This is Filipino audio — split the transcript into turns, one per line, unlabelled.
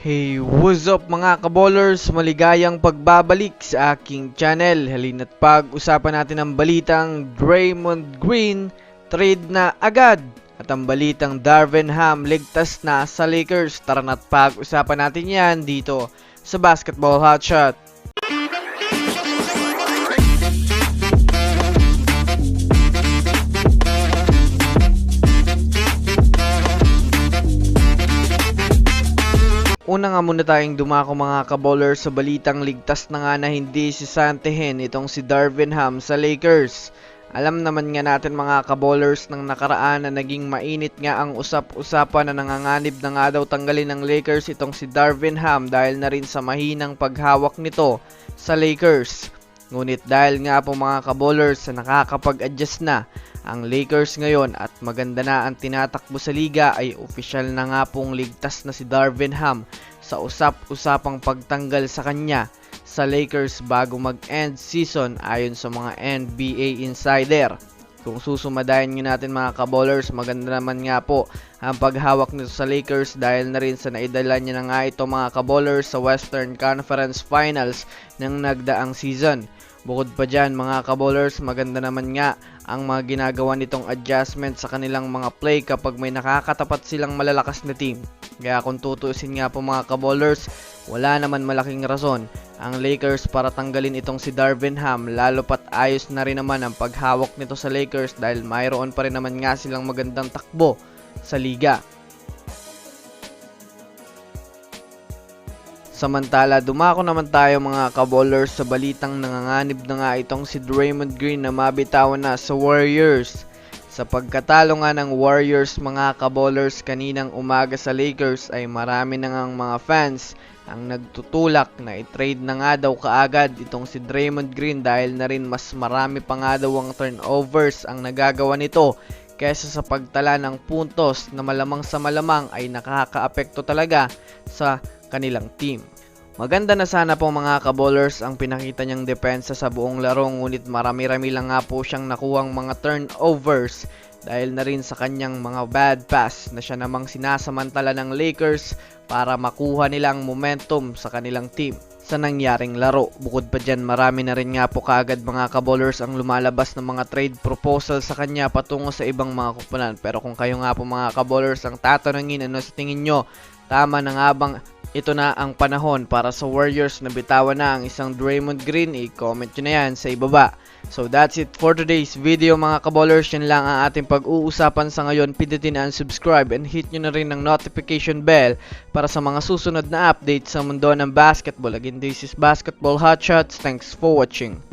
Hey, what's up mga kaballers? Maligayang pagbabalik sa aking channel. Halina't pag-usapan natin ang balitang Draymond Green trade na agad at ang balitang Darvin Ham ligtas na sa Lakers. Tara na't pag-usapan natin yan dito sa Basketball Hotshot. Una nga muna tayong dumako mga kaballers sa balitang ligtas na nga na hindi si Santihin itong si Darvin Ham sa Lakers. Alam naman nga natin mga kaballers ng nakaraan na naging mainit nga ang usap-usapan na nanganganib na nga daw tanggalin ng Lakers itong si Darvin Ham dahil na rin sa mahinang paghawak nito sa Lakers. Ngunit dahil nga po mga kaballers sa nakakapag-adjust na ang Lakers ngayon at maganda na ang tinatakbo sa liga ay opisyal na nga pong ligtas na si Darvin Ham sa usap-usapang pagtanggal sa kanya sa Lakers bago mag-end season ayon sa mga NBA insider. Kung susumadayan nyo natin mga kaballers, maganda naman nga po ang paghawak nito sa Lakers dahil na rin sa naidala niya na nga ito mga kaballers sa Western Conference Finals ng nagdaang season. Bukod pa dyan mga kaballers, maganda naman nga ang mga ginagawa nitong adjustment sa kanilang mga play kapag may nakakatapat silang malalakas na team. Kaya kung tutuusin nga po mga kaballers, wala naman malaking rason ang Lakers para tanggalin itong si Darvin Ham, lalo pat ayos na rin naman ang paghawak nito sa Lakers dahil mayroon pa rin naman nga silang magandang takbo sa liga. Samantala, dumako naman tayo mga kaballers sa balitang nanganganib na nga itong si Draymond Green na mabitawan na sa Warriors. Sa pagkatalo nga ng Warriors mga kaballers kaninang umaga sa Lakers ay marami na ngang mga fans ang nagtutulak na i-trade na nga daw kaagad itong si Draymond Green dahil na rin mas marami pa nga daw ang turnovers ang nagagawa nito kaysa sa pagtala ng puntos na malamang sa malamang ay nakakaapekto talaga sa kanilang team. Maganda na sana po mga kaballers ang pinakita niyang depensa sa buong laro, ngunit marami-rami lang nga po siyang nakuhang mga turnovers dahil na rin sa kanyang mga bad pass na siya namang sinasamantala ng Lakers para makuha nilang momentum sa kanilang team sa nangyaring laro. Bukod pa dyan, marami na rin nga po kaagad mga kaballers ang lumalabas ng mga trade proposal sa kanya patungo sa ibang mga kupunan. Pero kung kayo nga po mga kaballers ang tatanungin ano sa tingin nyo, tama na nga bang ito na ang panahon para sa Warriors na bitawan na ang isang Draymond Green? I-comment nyo na yan sa ibaba. So that's it for today's video mga kaballers. Yan lang ang ating pag-uusapan sa ngayon. Pindutin ang subscribe and hit nyo na rin ng notification bell para sa mga susunod na updates sa mundo ng basketball. Again, this is Basketball Hotshots. Thanks for watching.